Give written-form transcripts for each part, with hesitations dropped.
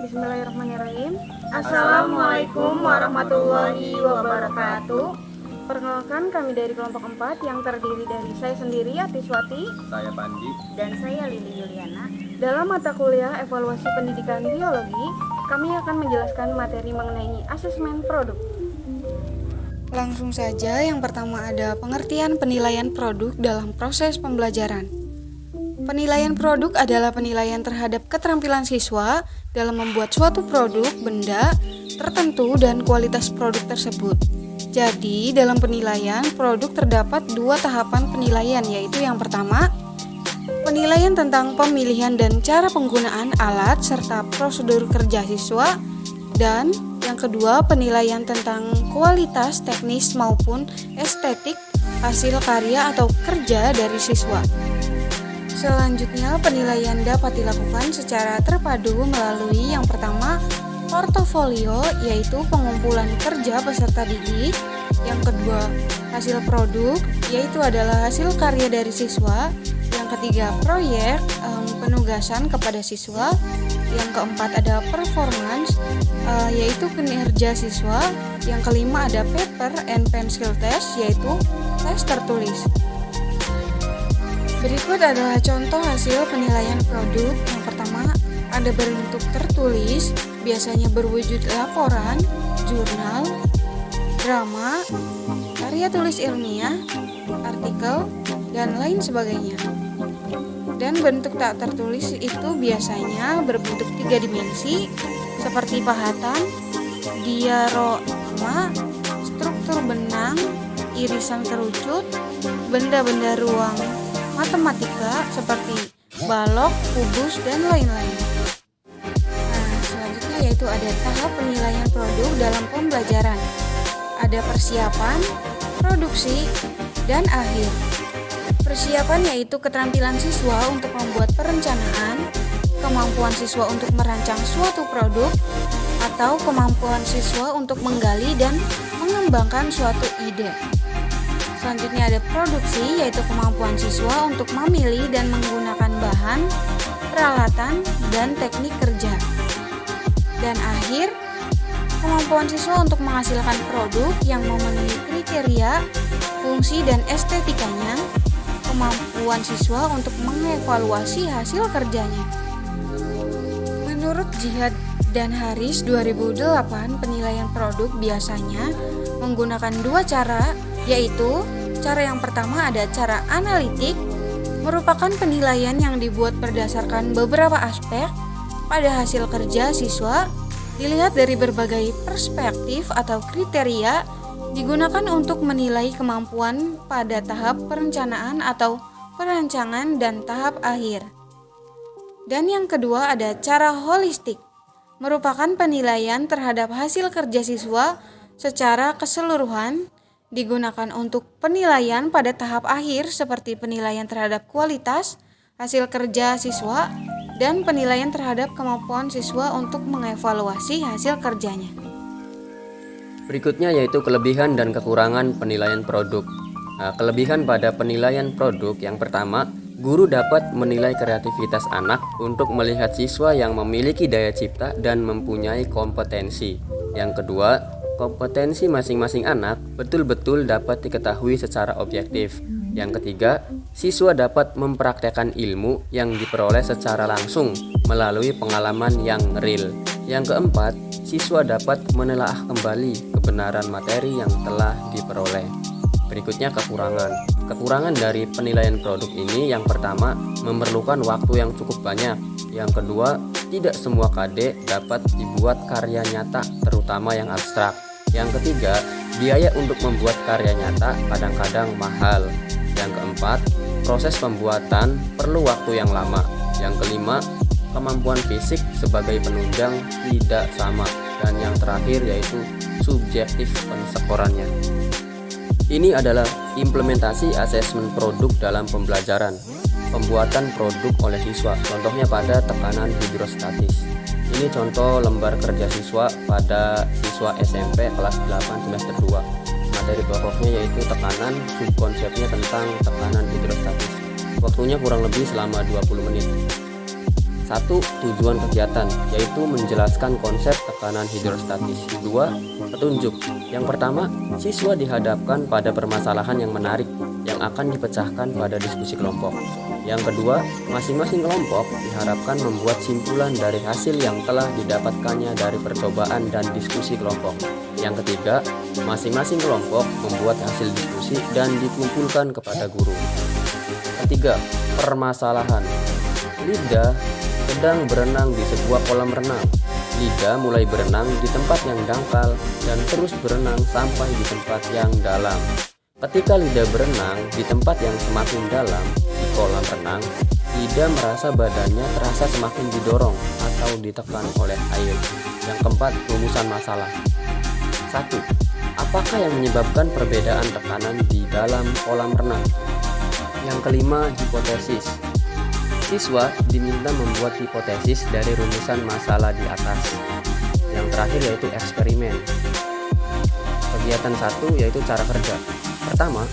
Bismillahirrahmanirrahim. Assalamualaikum warahmatullahi wabarakatuh. Perkenalkan, kami dari kelompok 4 yang terdiri dari saya sendiri, Atiswati, Saya Pandi. Dan saya Lili Yuliana. dalam mata kuliah Evaluasi Pendidikan Biologi, kami akan menjelaskan materi mengenai asesmen produk. Langsung saja, yang pertama ada pengertian penilaian produk dalam proses pembelajaran. Penilaian produk adalah penilaian terhadap keterampilan siswa dalam membuat suatu produk, benda, tertentu dan kualitas produk tersebut. Jadi, dalam penilaian produk terdapat dua tahapan penilaian, yaitu yang pertama, penilaian tentang pemilihan dan cara penggunaan alat serta prosedur kerja siswa, dan yang kedua, penilaian tentang kualitas teknis maupun estetik hasil karya atau kerja dari siswa. Selanjutnya, penilaian dapat dilakukan secara terpadu melalui yang pertama, portofolio, yaitu pengumpulan kerja peserta didik. Yang kedua, hasil produk, yaitu adalah hasil karya dari siswa. Yang ketiga, proyek, penugasan kepada siswa. Yang keempat ada performance, yaitu kinerja siswa. Yang kelima ada paper and pencil test, yaitu tes tertulis. Berikut adalah contoh hasil penilaian produk. Yang pertama, ada berbentuk tertulis, biasanya berwujud laporan, jurnal, drama, karya tulis ilmiah, artikel, dan lain sebagainya. Dan bentuk tak tertulis itu biasanya berbentuk 3 dimensi, seperti pahatan, diorama, struktur benang, irisan kerucut, benda-benda ruang matematika seperti balok, kubus, dan lain-lain. Selanjutnya yaitu ada tahap penilaian produk dalam pembelajaran. Ada persiapan, produksi, dan akhir. Persiapan yaitu keterampilan siswa untuk membuat perencanaan, kemampuan siswa untuk merancang suatu produk, atau kemampuan siswa untuk menggali dan mengembangkan suatu ide. Selanjutnya ada produksi, yaitu kemampuan siswa untuk memilih dan menggunakan bahan, peralatan, dan teknik kerja. Dan akhir, kemampuan siswa untuk menghasilkan produk yang memenuhi kriteria, fungsi, dan estetikanya. Kemampuan siswa untuk mengevaluasi hasil kerjanya. Menurut Jihad dan Haris 2008, penilaian produk biasanya menggunakan dua cara, yaitu cara yang pertama ada cara analitik, merupakan penilaian yang dibuat berdasarkan beberapa aspek pada hasil kerja siswa, dilihat dari berbagai perspektif atau kriteria, digunakan untuk menilai kemampuan pada tahap perencanaan atau perancangan dan tahap akhir. Dan yang kedua ada cara holistik, merupakan penilaian terhadap hasil kerja siswa secara keseluruhan, digunakan untuk penilaian pada tahap akhir seperti penilaian terhadap kualitas hasil kerja siswa dan penilaian terhadap kemampuan siswa untuk mengevaluasi hasil kerjanya. Berikutnya yaitu kelebihan dan kekurangan penilaian produk. Kelebihan pada penilaian produk yang pertama, guru dapat menilai kreativitas anak untuk melihat siswa yang memiliki daya cipta dan mempunyai kompetensi. Yang kedua, kompetensi masing-masing anak betul-betul dapat diketahui secara objektif. Yang ketiga, siswa dapat mempraktekkan ilmu yang diperoleh secara langsung melalui pengalaman yang real. Yang keempat, siswa dapat menelaah kembali kebenaran materi yang telah diperoleh. Berikutnya kekurangan. Kekurangan dari penilaian produk ini yang pertama, memerlukan waktu yang cukup banyak. Yang kedua, tidak semua KD dapat dibuat karya nyata, terutama yang abstrak. Yang ketiga, biaya untuk membuat karya nyata kadang-kadang mahal. Yang keempat, proses pembuatan perlu waktu yang lama. Yang kelima, kemampuan fisik sebagai penunjang tidak sama. Dan yang terakhir yaitu subjektif pensekorannya. Ini adalah implementasi asesmen produk dalam pembelajaran. Pembuatan produk oleh siswa, contohnya pada tekanan hidrostatis. Ini contoh lembar kerja siswa pada siswa SMP kelas 8 semester 2. Materi pokoknya yaitu tekanan, subkonsepnya tentang tekanan hidrostatis. Waktunya kurang lebih selama 20 menit. 1. Tujuan kegiatan, yaitu menjelaskan konsep tekanan hidrostatis. 2. Petunjuk. Yang pertama, siswa dihadapkan pada permasalahan yang menarik yang akan dipecahkan pada diskusi kelompok. Yang kedua, masing-masing kelompok diharapkan membuat simpulan dari hasil yang telah didapatkannya dari percobaan dan diskusi kelompok. Yang ketiga, masing-masing kelompok membuat hasil diskusi dan dikumpulkan kepada guru. Ketiga, permasalahan. Lida sedang berenang di sebuah kolam renang. Lida mulai berenang di tempat yang dangkal dan terus berenang sampai di tempat yang dalam. Ketika Lida berenang di tempat yang semakin dalam di kolam renang, Lida merasa badannya terasa semakin didorong atau ditekan oleh air. Yang keempat, rumusan masalah. 1. Apakah yang menyebabkan perbedaan tekanan di dalam kolam renang? Yang kelima, hipotesis. Siswa diminta membuat hipotesis dari rumusan masalah di atas. Yang terakhir yaitu eksperimen. Kegiatan 1 yaitu cara kerja. Pertama,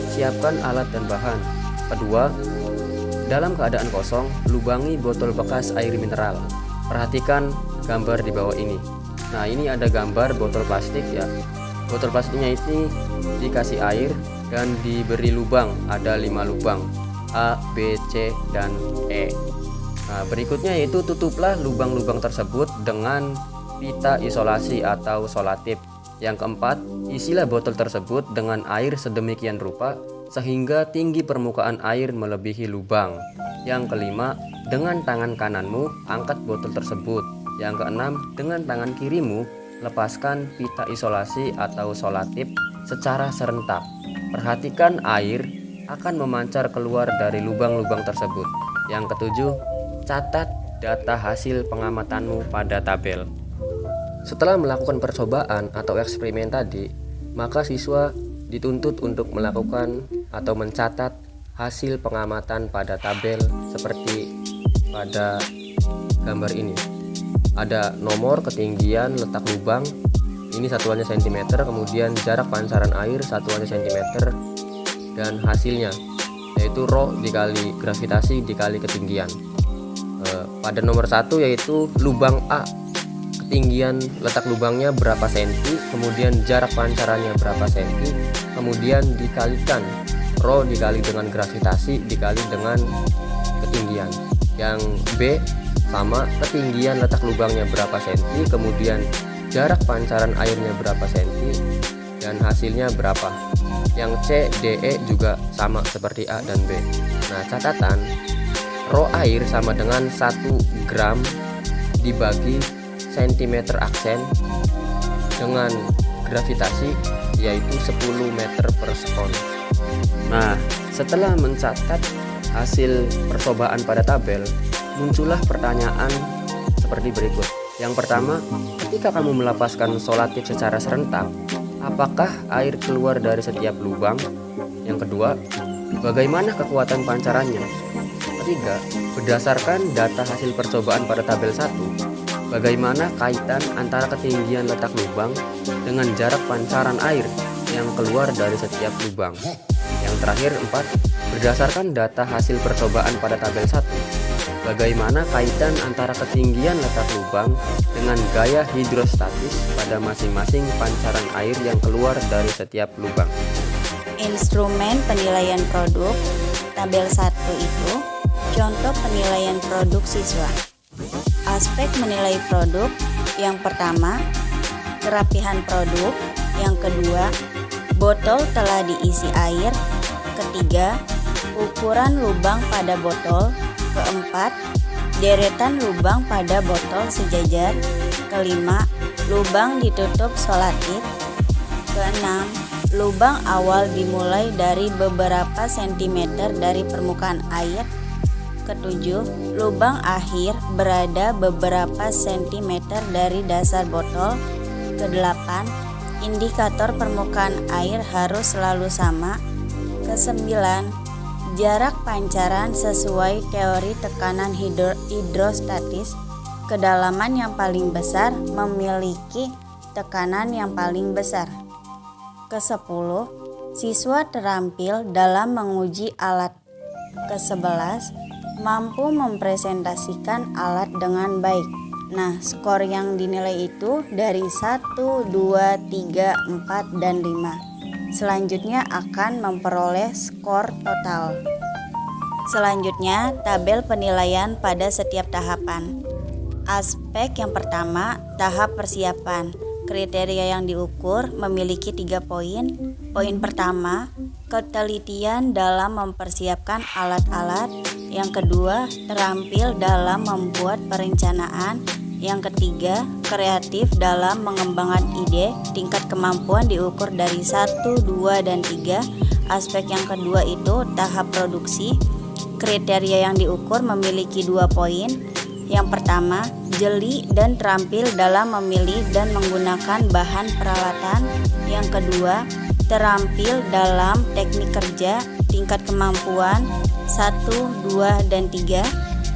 siapkan alat dan bahan. Kedua, dalam keadaan kosong, lubangi botol bekas air mineral. Perhatikan gambar di bawah ini. Nah, ini ada gambar botol plastik ya. Botol plastiknya ini dikasih air dan diberi lubang, ada 5 lubang. A, B, C, dan E. Nah, berikutnya yaitu tutuplah lubang-lubang tersebut dengan pita isolasi atau solatip. Yang keempat, isilah botol tersebut dengan air sedemikian rupa sehingga tinggi permukaan air melebihi lubang. Yang kelima, dengan tangan kananmu angkat botol tersebut. Yang keenam, dengan tangan kirimu lepaskan pita isolasi atau solatip secara serentak. Perhatikan air akan memancar keluar dari lubang-lubang tersebut. Yang ketujuh, catat data hasil pengamatanmu pada tabel. Setelah melakukan percobaan atau eksperimen tadi, maka siswa dituntut untuk melakukan atau mencatat hasil pengamatan pada tabel seperti pada gambar ini. Ada nomor, ketinggian, letak lubang, ini satuannya cm, kemudian jarak pancaran air satuannya cm, dan hasilnya yaitu rho dikali gravitasi dikali ketinggian. Pada nomor 1 yaitu lubang A, ketinggian letak lubangnya berapa senti, kemudian jarak pancarannya berapa senti, kemudian dikalikan rho dikali dengan gravitasi dikali dengan ketinggian. Yang B sama, ketinggian letak lubangnya berapa senti, kemudian jarak pancaran airnya berapa senti, dan hasilnya berapa. Yang C, D, E juga sama seperti A dan B. Nah, catatan rho air sama dengan 1 gram dibagi cm aksen dengan gravitasi yaitu 10 meter per sekon. Nah, setelah mencatat hasil percobaan pada tabel, muncullah pertanyaan seperti berikut. Yang pertama, ketika kamu melepaskan solatip secara serentak, apakah air keluar dari setiap lubang? Yang kedua, bagaimana kekuatan pancarannya? Ketiga, berdasarkan data hasil percobaan pada tabel 1, bagaimana kaitan antara ketinggian letak lubang dengan jarak pancaran air yang keluar dari setiap lubang? Yang terakhir, 4, berdasarkan data hasil percobaan pada tabel 1, bagaimana kaitan antara ketinggian letak lubang dengan gaya hidrostatis pada masing-masing pancaran air yang keluar dari setiap lubang? Instrumen penilaian produk tabel 1 itu contoh penilaian produk siswa. Aspek menilai produk, yang pertama, kerapihan produk. Yang kedua, botol telah diisi air. Ketiga, ukuran lubang pada botol. Keempat, deretan lubang pada botol sejajar. Kelima, lubang ditutup solatip. Keenam, lubang awal dimulai dari beberapa sentimeter dari permukaan air. Ketujuh, lubang akhir berada beberapa sentimeter dari dasar botol. Kedelapan, indikator permukaan air harus selalu sama. Kesembilan, jarak pancaran sesuai teori tekanan hidrostatis. Kedalaman yang paling besar memiliki tekanan yang paling besar. Kesepuluh, siswa terampil dalam menguji alat. Ke-11, mampu mempresentasikan alat dengan baik. Nah, skor yang dinilai itu dari 1, 2, 3, 4, dan 5. Selanjutnya akan memperoleh skor total. Selanjutnya, tabel penilaian pada setiap tahapan. Aspek yang pertama, tahap persiapan. Kriteria yang diukur memiliki 3 poin. Poin pertama, ketelitian dalam mempersiapkan alat-alat. Yang kedua, terampil dalam membuat perencanaan. Yang ketiga, kreatif dalam mengembangkan ide. Tingkat kemampuan diukur dari 1, 2, dan 3. Aspek yang kedua itu tahap produksi. Kriteria yang diukur memiliki 2 poin. Yang pertama, jeli dan terampil dalam memilih dan menggunakan bahan peralatan. Yang kedua, terampil dalam teknik kerja. Tingkat kemampuan 1, 2, dan 3.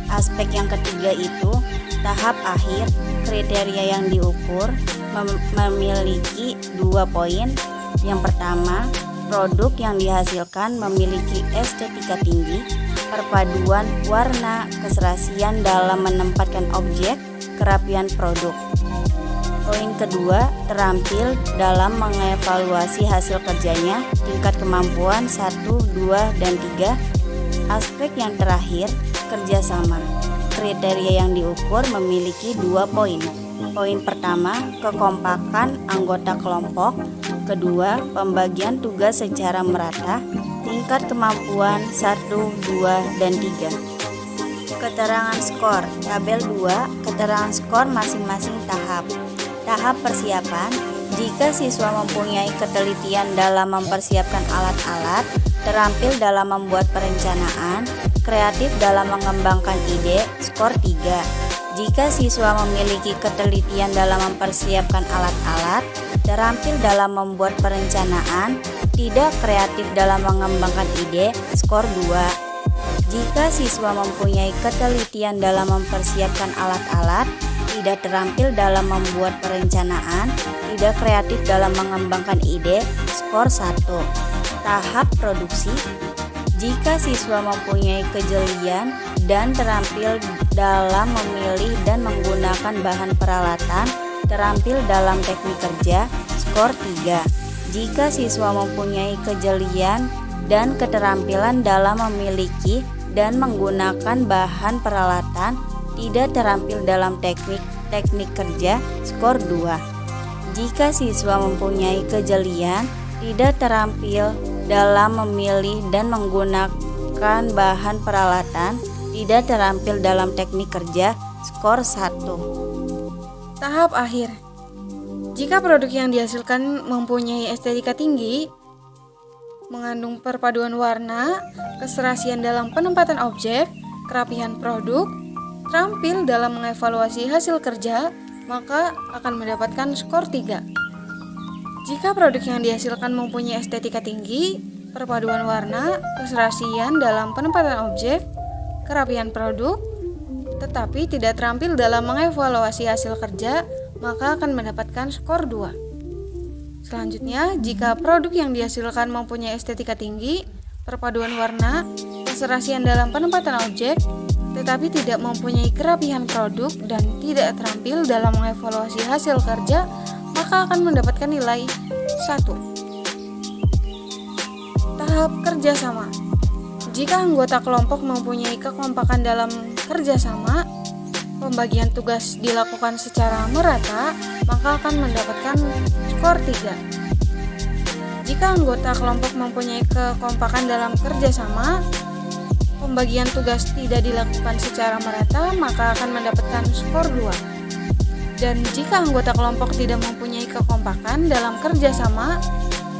Aspek yang ketiga itu tahap akhir. Kriteria yang diukur memiliki 2 poin. Yang pertama, produk yang dihasilkan memiliki estetika tinggi, perpaduan warna, keserasian dalam menempatkan objek, kerapian produk. Poin kedua, terampil dalam mengevaluasi hasil kerjanya, tingkat kemampuan 1, 2, dan 3. Aspek yang terakhir, kerjasama. Kriteria yang diukur memiliki 2 poin. Poin pertama, kekompakan anggota kelompok. Kedua, pembagian tugas secara merata. Tingkat kemampuan 1, 2, dan 3. Keterangan skor. Tabel 2, keterangan skor masing-masing tahap. Tahap persiapan. Jika siswa mempunyai ketelitian dalam mempersiapkan alat-alat, terampil dalam membuat perencanaan, kreatif dalam mengembangkan ide, skor 3. Jika siswa memiliki ketelitian dalam mempersiapkan alat-alat, terampil dalam membuat perencanaan, tidak kreatif dalam mengembangkan ide, skor 2. Jika siswa mempunyai ketelitian dalam mempersiapkan alat-alat, tidak terampil dalam membuat perencanaan, tidak kreatif dalam mengembangkan ide, skor 1. Tahap produksi. Jika siswa mempunyai kejelian dan terampil dalam memilih dan menggunakan bahan peralatan, terampil dalam teknik kerja, skor 3. Jika siswa mempunyai kejelian dan keterampilan dalam memiliki dan menggunakan bahan peralatan, tidak terampil dalam teknik kerja, skor 2. Jika siswa mempunyai kejelian, tidak terampil dalam memilih dan menggunakan bahan peralatan, tidak terampil dalam teknik kerja, skor 1. Tahap akhir. Jika produk yang dihasilkan mempunyai estetika tinggi, mengandung perpaduan warna, keserasian dalam penempatan objek, kerapihan produk, terampil dalam mengevaluasi hasil kerja, maka akan mendapatkan skor 3. Jika produk yang dihasilkan mempunyai estetika tinggi, perpaduan warna, keserasian dalam penempatan objek, kerapihan produk, tetapi tidak terampil dalam mengevaluasi hasil kerja, maka akan mendapatkan skor 2. Selanjutnya, jika produk yang dihasilkan mempunyai estetika tinggi, perpaduan warna, keserasian dalam penempatan objek, tetapi tidak mempunyai kerapihan produk dan tidak terampil dalam mengevaluasi hasil kerja, maka akan mendapatkan nilai 1. Tahap kerjasama. Jika anggota kelompok mempunyai kekompakan dalam kerjasama, pembagian tugas dilakukan secara merata, maka akan mendapatkan skor 3. Jika anggota kelompok mempunyai kekompakan dalam kerjasama, pembagian tugas tidak dilakukan secara merata, maka akan mendapatkan skor 2. Dan jika anggota kelompok tidak mempunyai kekompakan dalam kerjasama,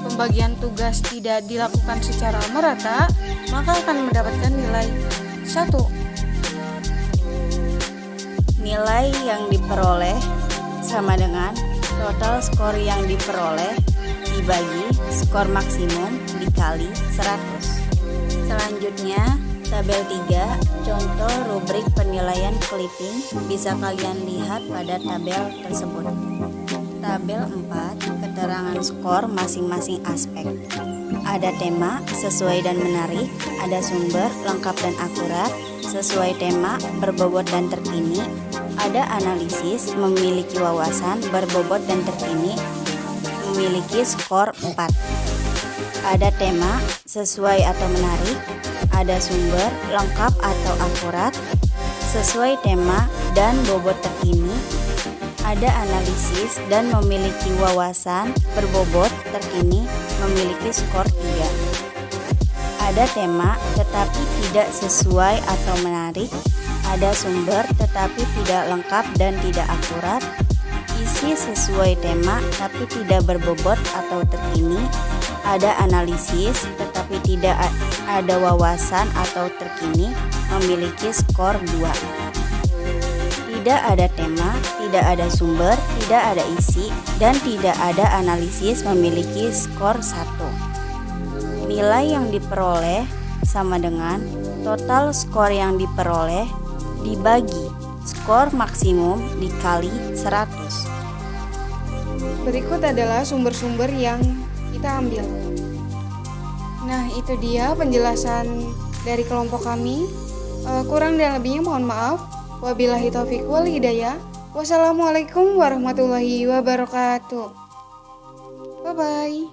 pembagian tugas tidak dilakukan secara merata, maka akan mendapatkan nilai 1. Nilai yang diperoleh sama dengan total skor yang diperoleh dibagi skor maksimum dikali 100. Selanjutnya, tabel 3, contoh rubrik penilaian clipping bisa kalian lihat pada tabel tersebut. Tabel 4, keterangan skor masing-masing aspek. Ada tema, sesuai dan menarik, ada sumber, lengkap dan akurat, sesuai tema, berbobot dan terkini. Ada analisis, memiliki wawasan, berbobot dan terkini, memiliki skor 4. Ada tema, sesuai atau menarik. Ada sumber, lengkap atau akurat, sesuai tema dan bobot terkini. Ada analisis dan memiliki wawasan, berbobot terkini, memiliki skor 3. Ada tema tetapi tidak sesuai atau menarik. Ada sumber tetapi tidak lengkap dan tidak akurat. Isi sesuai tema tapi tidak berbobot atau terkini. Ada analisis tetapi tidak ada wawasan atau terkini, memiliki skor 2. Tidak ada tema, tidak ada sumber, tidak ada isi, dan tidak ada analisis, memiliki skor 1. Nilai yang diperoleh sama dengan total skor yang diperoleh dibagi skor maksimum dikali 100. Berikut adalah sumber-sumber yang kita ambil. Nah, itu dia penjelasan dari kelompok kami. Kurang dan lebihnya mohon maaf. Wabillahi taufiq wal hidayah. Wassalamualaikum warahmatullahi wabarakatuh. Bye bye.